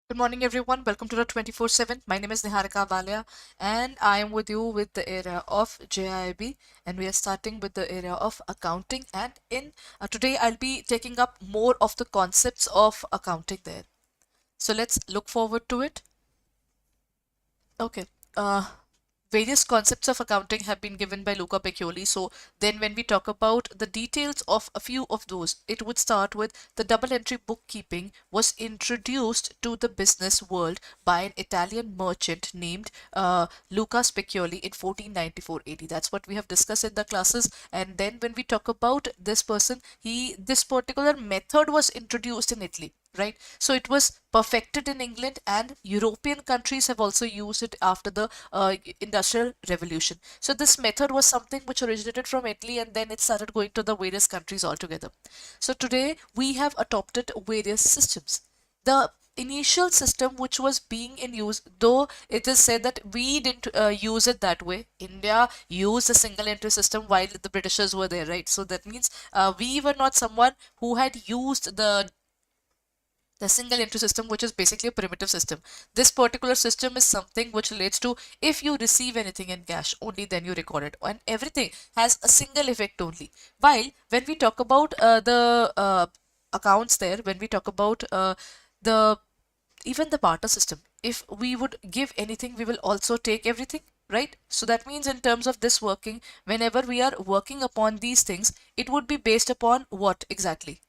Good morning, everyone. Welcome to the 24/7. My name is Niharika Balia, and I am with you with the area of JAIIB, and we are starting with the area of accounting. And in today, I'll be taking up more of the concepts of accounting there. So let's look forward to it. Okay. Uh, Various concepts of accounting have been given by Luca Peccioli. So then when we talk about the details of a few of those, it would start with the double entry bookkeeping was introduced to the business world by an Italian merchant named Luca Specchioli in 1494 AD. That's what we have discussed in the classes. And then when we talk about this person, this particular method was introduced in Italy, right? So it was perfected in England, and European countries have also used it after the Industrial Revolution. So this method was something which originated from Italy, and then it started going to the various countries altogether. So today we have adopted various systems. The initial system which was being in use, though it is said that we didn't use it that way. India used a single entry system while the Britishers were there, right? So that means we were not someone who had used the single entry system, which is basically a primitive system. This particular system is something which relates to if you receive anything in cash, only then you record it, and everything has a single effect only. While when we talk about the accounts there, when we talk about the even the barter system, if we would give anything, we will also take everything, right? So that means in terms of this working, whenever we are working upon these things, it would be based upon what exactly?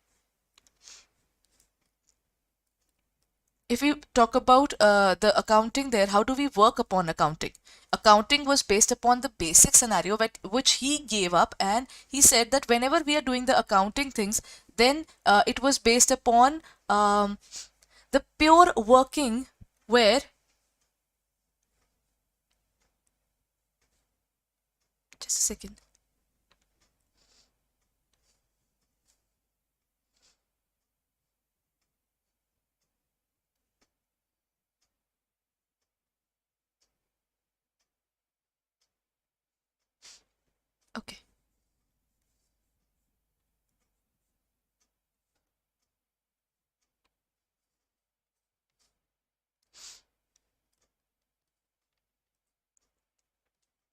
If we talk about the accounting there, how do we work upon accounting? Accounting was based upon the basic scenario which he gave up, and he said that whenever we are doing the accounting things, then it was based upon the pure working where, just a second. Okay.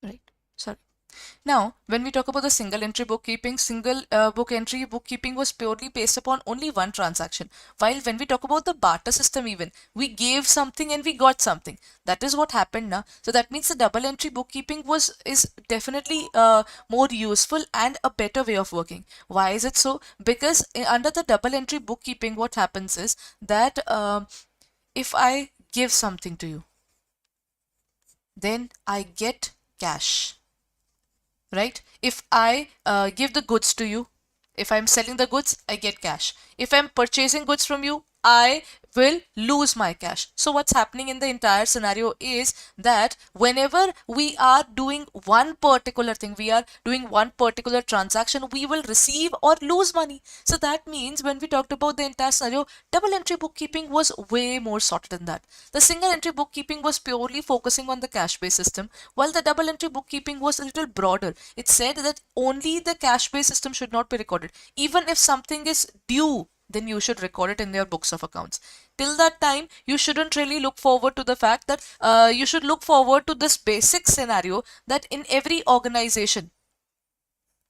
Right. Sorry. Now, when we talk about the single entry bookkeeping, single book entry bookkeeping was purely based upon only one transaction. While when we talk about the barter system, even we gave something and we got something. That is what happened now. So that means the double entry bookkeeping is definitely more useful and a better way of working. Why is it so? Because under the double entry bookkeeping, what happens is that if I give something to you, then I get cash, right? If I give the goods to you, if I'm selling the goods, I get cash. If I'm purchasing goods from you, I will lose my cash. So what's happening in the entire scenario is that whenever we are doing one particular thing, we are doing one particular transaction, we will receive or lose money. So that means when we talked about the entire scenario, double entry bookkeeping was way more sorted than that. The single entry bookkeeping was purely focusing on the cash based system, while the double entry bookkeeping was a little broader. It said that only the cash based system should not be recorded. Even if something is due, then you should record it in your books of accounts. Till that time, you shouldn't really look forward to the fact that you should look forward to this basic scenario that in every organization,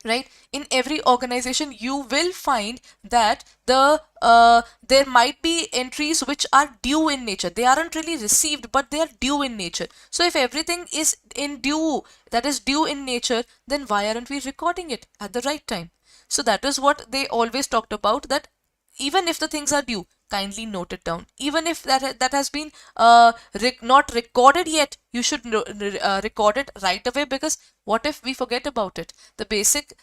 right, in every organization you will find that there might be entries which are due in nature. They aren't really received, but they are due in nature. So if everything is in due, that is due in nature, then why aren't we recording it at the right time? So that is what they always talked about, that even if the things are due, kindly note it down. Even if that has been not recorded yet, you should record it right away, because what if we forget about it? The basic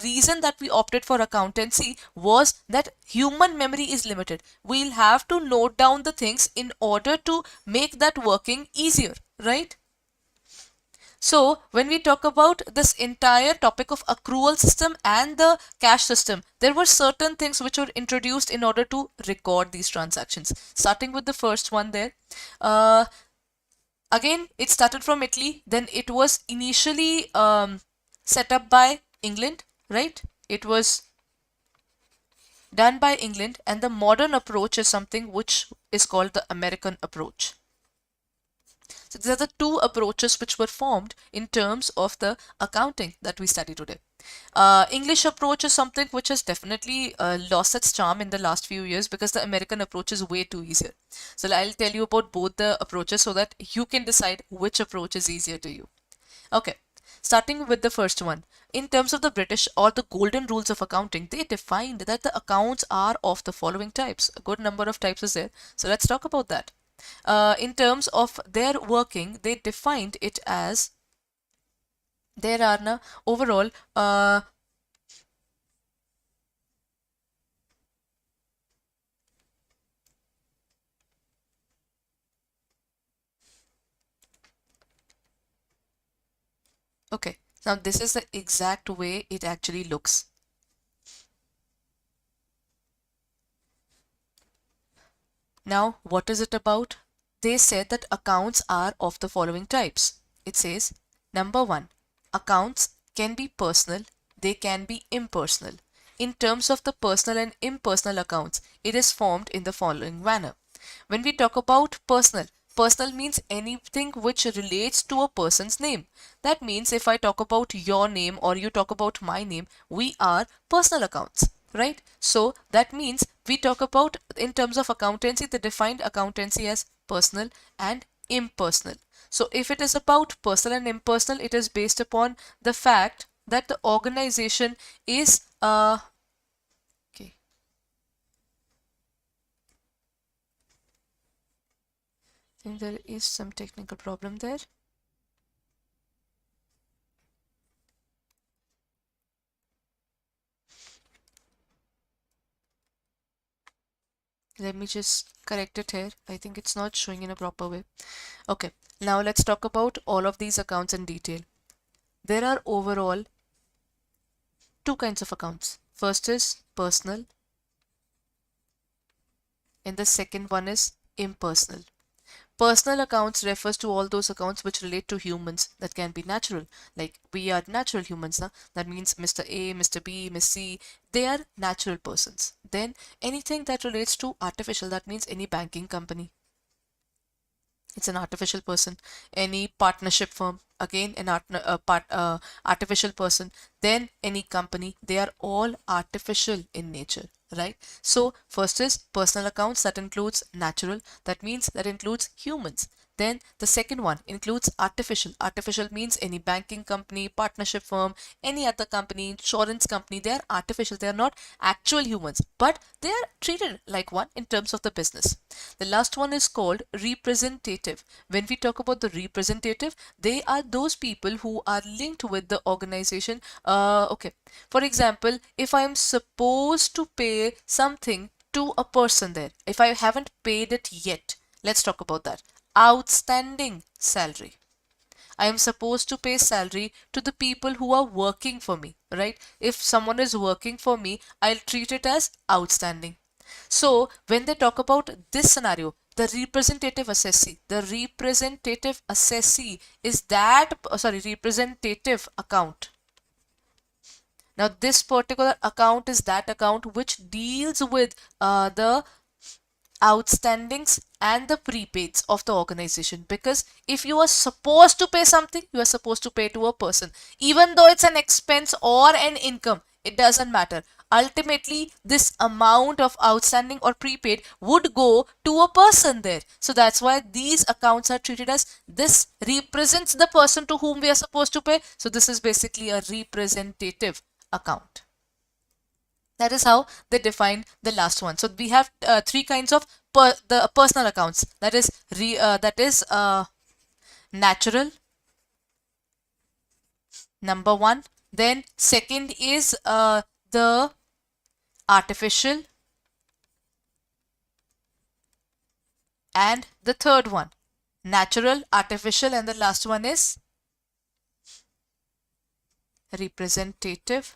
reason that we opted for accountancy was that human memory is limited. We'll have to note down the things in order to make that working easier, right? So when we talk about this entire topic of accrual system and the cash system, there were certain things which were introduced in order to record these transactions. Starting with the first one there. Uh, Again, it started from Italy. Then it was initially set up by England, right? It was done by England, and the modern approach is something which is called the American approach. So these are the two approaches which were formed in terms of the accounting that we study today. English approach is something which has definitely lost its charm in the last few years because the American approach is way too easier. So I'll tell you about both the approaches so that you can decide which approach is easier to you. Okay, starting with the first one. In terms of the British or the golden rules of accounting, they defined that the accounts are of the following types. A good number of types is there. So let's talk about that. In terms of their working, they defined it as there are na overall okay, now this is the exact way it actually looks. Now, what is it about? They said that accounts are of the following types. It says, number one, accounts can be personal, they can be impersonal. In terms of the personal and impersonal accounts, it is formed in the following manner. When we talk about personal, personal means anything which relates to a person's name. That means if I talk about your name or you talk about my name, we are personal accounts, right? So that means we talk about, in terms of accountancy, they defined accountancy as personal and impersonal. So if it is about personal and impersonal, it is based upon the fact that the organization is okay. I think there is some technical problem there. Let me just correct it here. I think it's not showing in a proper way. Okay, now let's talk about all of these accounts in detail. There are overall two kinds of accounts. First is personal, and the second one is impersonal. Personal accounts refers to all those accounts which relate to humans that can be natural. Like we are natural humans, na? That means Mr. A, Mr. B, Miss C, they are natural persons. Then anything that relates to artificial, that means any banking company, it's an artificial person. Any partnership firm, again an artificial person. Then any company, they are all artificial in nature, right? So first is personal accounts, that includes natural, that means that includes humans. Then the second one includes artificial. Artificial means any banking company, partnership firm, any other company, insurance company, they are artificial. They are not actual humans, but they are treated like one in terms of the business. The last one is called representative. When we talk about the representative, they are those people who are linked with the organization. Okay, for example, if I am supposed to pay something to a person there, if I haven't paid it yet, let's talk about that. Outstanding salary. I am supposed to pay salary to the people who are working for me, right? If someone is working for me, I'll treat it as outstanding. So when they talk about this scenario, the representative assessee is that, representative account. Now this particular account is that account which deals with the outstandings and the prepaids of the organization, because if you are supposed to pay something, you are supposed to pay to a person, even though it's an expense or an income, it doesn't matter. Ultimately this amount of outstanding or prepaid would go to a person there. So that's why these accounts are treated as, this represents the person to whom we are supposed to pay. So this is basically a representative account. That is how they define the last one. So we have three kinds of the personal accounts. That is natural, number one. Then second is the artificial, and the third one natural, artificial, and the last one is representative.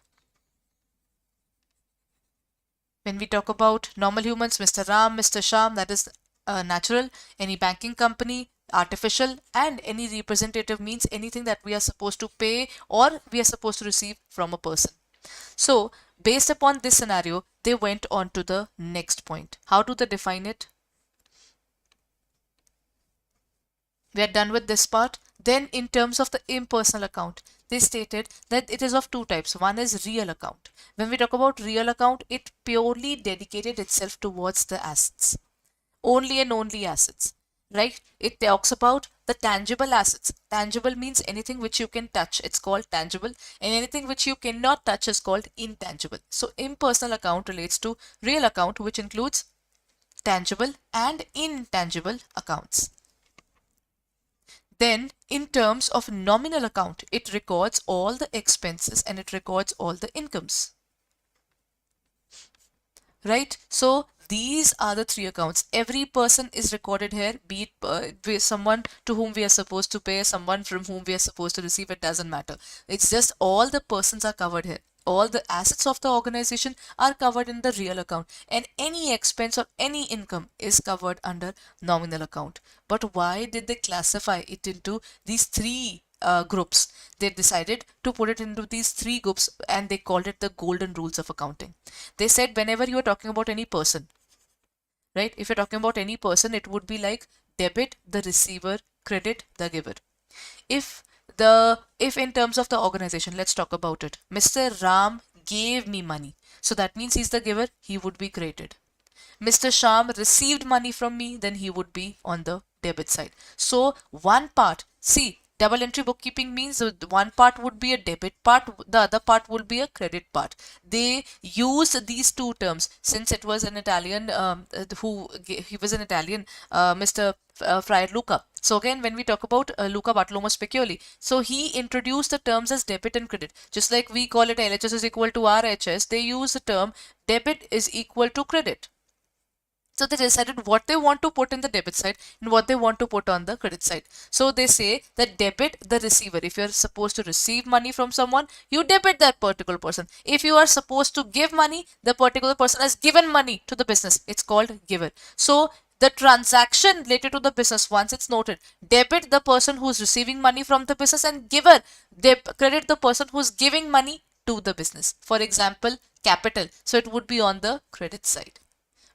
When we talk about normal humans, Mr. Ram, Mr. Sham, that is natural. Any banking company, artificial, and any representative means anything that we are supposed to pay or we are supposed to receive from a person. So based upon this scenario, they went on to the next point. How do they define it? We are done with this part. Then in terms of the impersonal account, they stated that it is of two types. One is real account. When we talk about real account, it purely dedicated itself towards the assets. Only and only assets, right? It talks about the tangible assets. Tangible means anything which you can touch. It's called tangible. And anything which you cannot touch is called intangible. So impersonal account relates to real account, which includes tangible and intangible accounts. Then in terms of nominal account, it records all the expenses and it records all the incomes. Right? So these are the three accounts. Every person is recorded here, be it someone to whom we are supposed to pay, someone from whom we are supposed to receive, it doesn't matter. It's just all the persons are covered here. All the assets of the organization are covered in the real account, and any expense or any income is covered under nominal account. But why did they classify it into these three groups? They decided to put it into these three groups and they called it the golden rules of accounting. They said whenever you are talking about any person, right? If you're talking about any person, it would be like debit the receiver, credit the giver. If in terms of the organization, let's talk about it. Mr. Ram gave me money, so that means he's the giver, he would be credited. Mr. Sham received money from me, then he would be on the debit side. So one part, see, double entry bookkeeping means one part would be a debit part, the other part will be a credit part. They used these two terms since it was an Italian, he was an Italian, Mr. Friar Luca. So again, when we talk about Luca Bartolomeo Spiccioli, so he introduced the terms as debit and credit. Just like we call it LHS is equal to RHS, they use the term debit is equal to credit. So they decided what they want to put in the debit side and what they want to put on the credit side. So they say that debit the receiver. If you're supposed to receive money from someone, you debit that particular person. If you are supposed to give money, the particular person has given money to the business. It's called giver. So the transaction related to the business, once it's noted, debit the person who's receiving money from the business and giver, credit the person who's giving money to the business. For example, capital. So it would be on the credit side,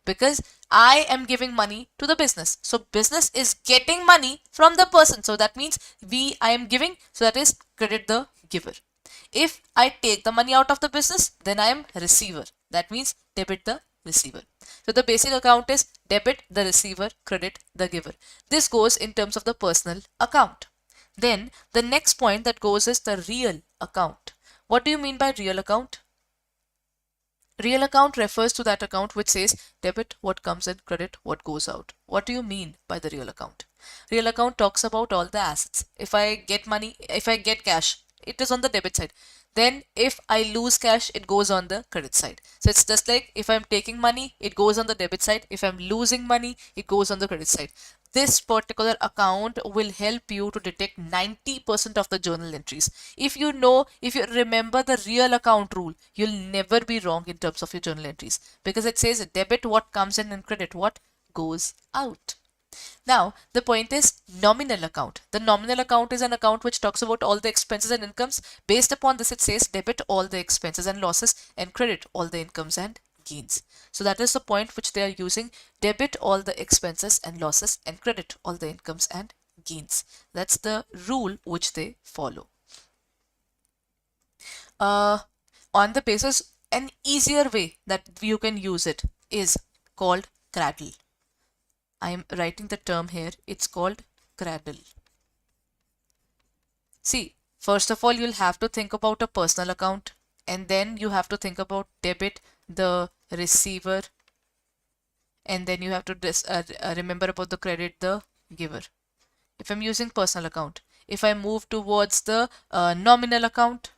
because I am giving money to the business. So business is getting money from the person. So that means I am giving, so that is credit the giver. If I take the money out of the business, then I am receiver. That means debit the receiver. So the basic account is debit the receiver, credit the giver. This goes in terms of the personal account. Then the next point that goes is the real account. What do you mean by real account? Real account refers to that account which says debit what comes in, credit what goes out. What do you mean by the real account? Real account talks about all the assets. If I get money, if I get cash, it is on the debit side. Then if I lose cash, it goes on the credit side. So it's just like if I'm taking money, it goes on the debit side. If I'm losing money, it goes on the credit side. This particular account will help you to detect 90% of the journal entries. If you remember the real account rule, you'll never be wrong in terms of your journal entries, because it says debit what comes in and credit what goes out. Now, the point is nominal account. The nominal account is an account which talks about all the expenses and incomes. Based upon this, it says debit all the expenses and losses and credit all the incomes and gains. So that is the point which they are using. Debit all the expenses and losses and credit all the incomes and gains. That's the rule which they follow. On the basis, an easier way that you can use it is called cradle. I am writing the term here. It's called cradle. See, first of all, you'll have to think about a personal account, and then you have to think about debit the receiver, and then you have to remember about the credit the giver. If I'm using personal account, if I move towards the nominal account,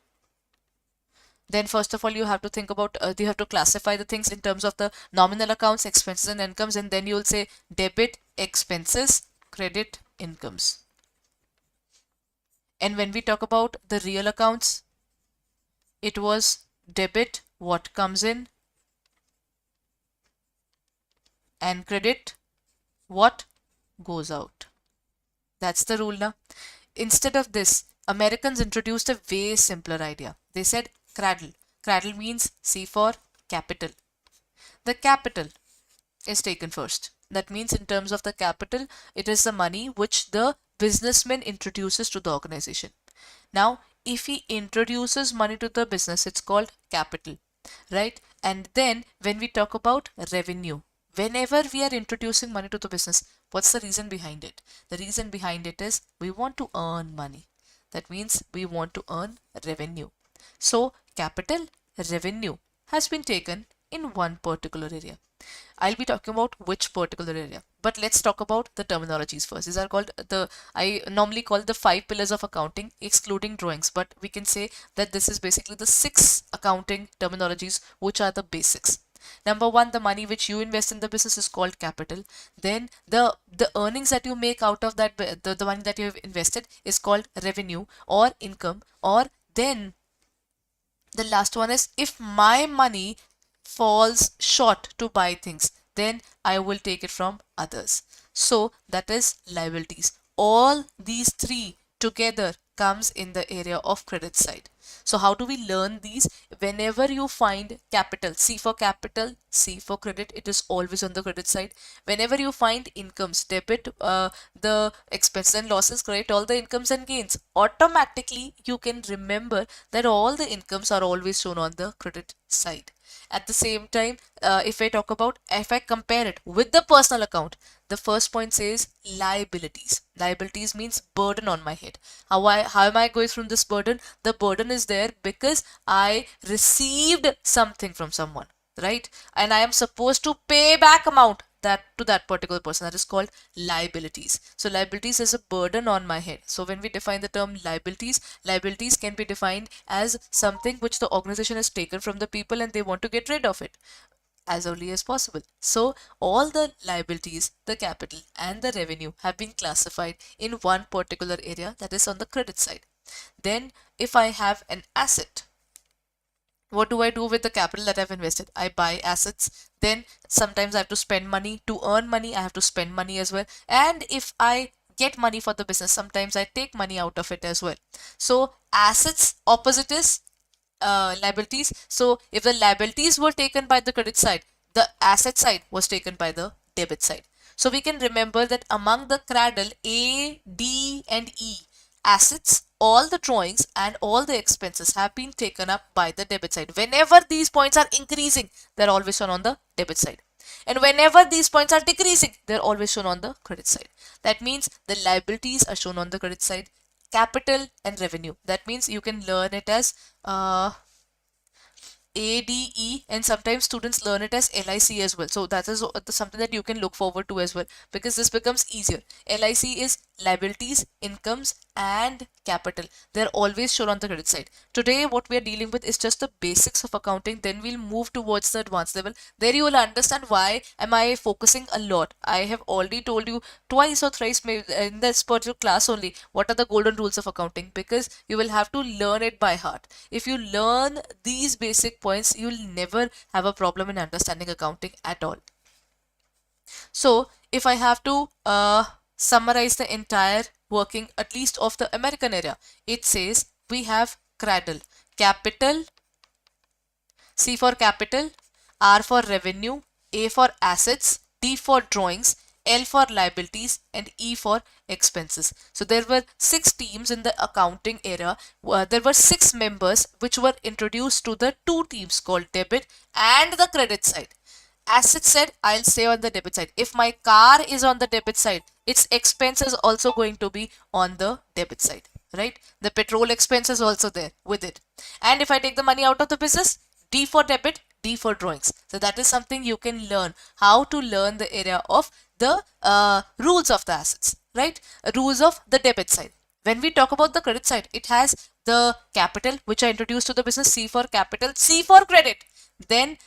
then first of all you have to think about you have to classify the things in terms of the nominal accounts, expenses and incomes, and then you'll say debit expenses, credit incomes. And when we talk about the real accounts, it was debit what comes in and credit what goes out. That's the rule now. Instead of this, Americans introduced a way simpler idea. They said cradle. Cradle means C for capital. the capital is taken first. That means in terms of the capital, it is the money which the businessman introduces to the organization. Now, if he introduces money to the business, it's called capital, right? And then when we talk about revenue, whenever we are introducing money to the business, what's the reason behind it? The reason behind it is we want to earn money. That means we want to earn revenue. So, capital, revenue has been taken in one particular area. I'll be talking about which particular area, but let's talk about the terminologies first. These are called I normally call the 5 pillars of accounting, excluding drawings, but we can say that this is basically the 6 accounting terminologies which are the basics. Number one, the money which you invest in the business is called capital. Then the earnings that you make out of that, the money that you have invested is called revenue or income. Or then the last one is, if my money falls short to buy things, then I will take it from others. So that is liabilities. All these three together comes in the area of credit side. So how do we learn these? Whenever you find capital, C for capital, C for credit, it is always on the credit side. Whenever you find incomes, debit the expenses and losses, credit all the incomes and gains, automatically you can remember that all the incomes are always shown on the credit side. At the same time, if I compare it with the personal account, the first point says liabilities. Liabilities means burden on my head. How am I going through this burden? The burden is there because I received something from someone, right? And I am supposed to pay back amount that to that particular person. That is called liabilities. So liabilities is a burden on my head. So when we define the term liabilities, liabilities can be defined as something which the organization has taken from the people and they want to get rid of it as early as possible. So all the liabilities, the capital and the revenue have been classified in one particular area, that is on the credit side. Then if I have an asset, what do I do with the capital that I've invested? I buy assets. Then sometimes I have to spend money. To earn money, I have to spend money as well. And if I get money for the business, sometimes I take money out of it as well. So assets, opposite is liabilities. So if the liabilities were taken by the credit side, the asset side was taken by the debit side. So we can remember that among the cradle A, D and E, assets, all the drawings and all the expenses have been taken up by the debit side. Whenever these points are increasing, they're always shown on the debit side. And whenever these points are decreasing, they're always shown on the credit side. That means the liabilities are shown on the credit side, capital and revenue. That means you can learn it as ADE, and sometimes students learn it as LIC as well. So that is something that you can look forward to as well, because this becomes easier. LIC is liabilities, incomes and capital. They're always shown on the credit side. Today what we are dealing with is just the basics of accounting. Then we'll move towards the advanced level. There you will understand why am I focusing a lot. I have already told you twice or thrice in this particular class only what are the golden rules of accounting, because you will have to learn it by heart. If you learn these basic points, you'll never have a problem in understanding accounting at all. So if I have to summarize the entire working, at least of the American area, it says we have cradle, capital, C for capital, R for revenue, A for assets, D for drawings, L for liabilities and E for expenses. So there were 6 teams in the accounting era. There were 6 members which were introduced to the 2 teams called debit and the credit side. Asset said, I'll stay on the debit side. If my car is on the debit side, its expense is also going to be on the debit side, right? The petrol expense is also there with it. And if I take the money out of the business, D for debit, D for drawings. So that is something you can learn, how to learn the area of the rules of the assets, right? Rules of the debit side. When we talk about the credit side, it has the capital which I introduced to the business, C for capital, C for credit. Then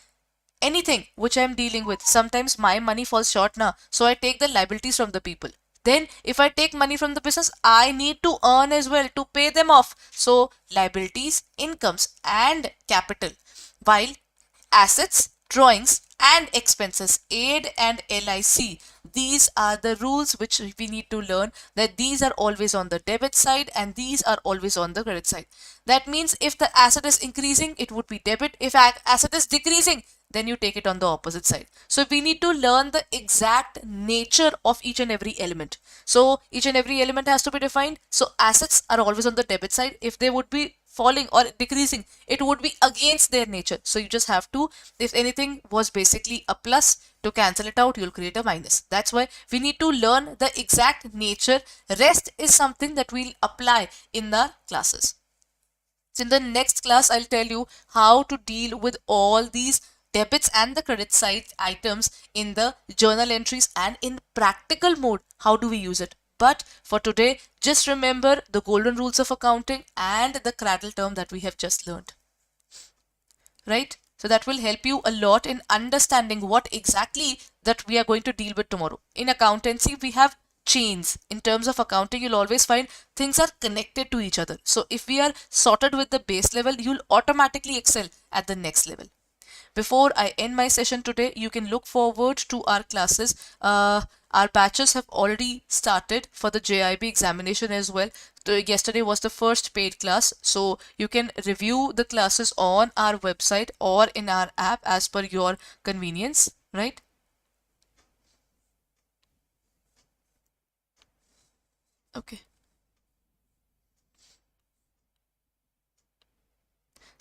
anything which I am dealing with, sometimes my money falls short now, so I take the liabilities from the people. Then if I take money from the business, I need to earn as well to pay them off. So liabilities, incomes and capital. While assets, drawings and expenses, aid and LIC, these are the rules which we need to learn, that these are always on the debit side and these are always on the credit side. That means if the asset is increasing, it would be debit. If asset is decreasing, then you take it on the opposite side. So we need to learn the exact nature of each and every element. So each and every element has to be defined. So assets are always on the debit side. If they would be falling or decreasing, it would be against their nature. So you just have to, if anything was basically a plus, to cancel it out, you'll create a minus. That's why we need to learn the exact nature. Rest is something that we'll apply in the classes. So in the next class, I'll tell you how to deal with all these debits and the credit side items in the journal entries, and in practical mode, how do we use it. But for today, just remember the golden rules of accounting and the cradle term that we have just learned. Right? So that will help you a lot in understanding what exactly that we are going to deal with tomorrow. In accountancy, we have chains. In terms of accounting, you'll always find things are connected to each other. So if we are sorted with the base level, you'll automatically excel at the next level. Before I end my session today, you can look forward to our classes. Our batches have already started for the JAIIB examination as well. Yesterday was the first paid class, so you can review the classes on our website or in our app as per your convenience, right? Okay.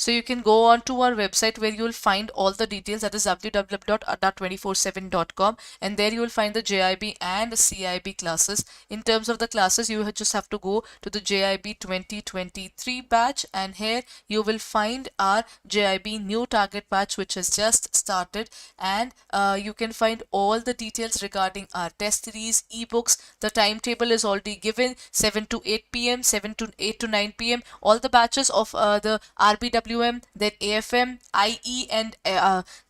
So you can go on to our website where you will find all the details, that is www.adda247.com, and there you will find the JAIIB and the CAIIB classes. In terms of the classes, you just have to go to the JAIIB 2023 batch, and here you will find our JAIIB new target batch which has just started, and you can find all the details regarding our test series, ebooks. The timetable is already given, 7 to 8 p.m., 7 to 8 to 9 p.m. All the batches of the RBW, then AFM, IE, and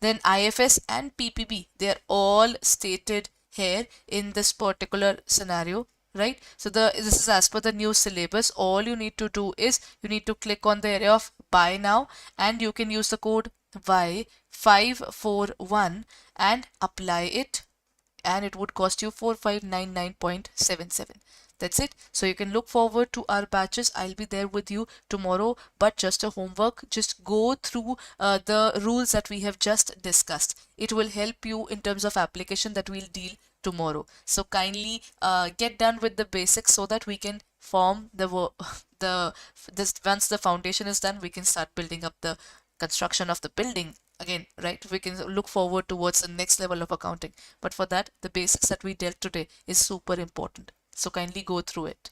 then IFS and PPB. They are all stated here in this particular scenario, right? So this is as per the new syllabus. All you need to do is you need to click on the area of buy now, and you can use the code Y541 and apply it, and it would cost you 4599.77. That's it. So you can look forward to our batches. I'll be there with you tomorrow, but just a homework, just go through the rules that we have just discussed. It will help you in terms of application that we'll deal tomorrow. So kindly get done with the basics so that we can form this. Once the foundation is done, we can start building up the construction of the building again, right? We can look forward towards the next level of accounting, but for that, the basics that we dealt today is super important. So kindly go through it.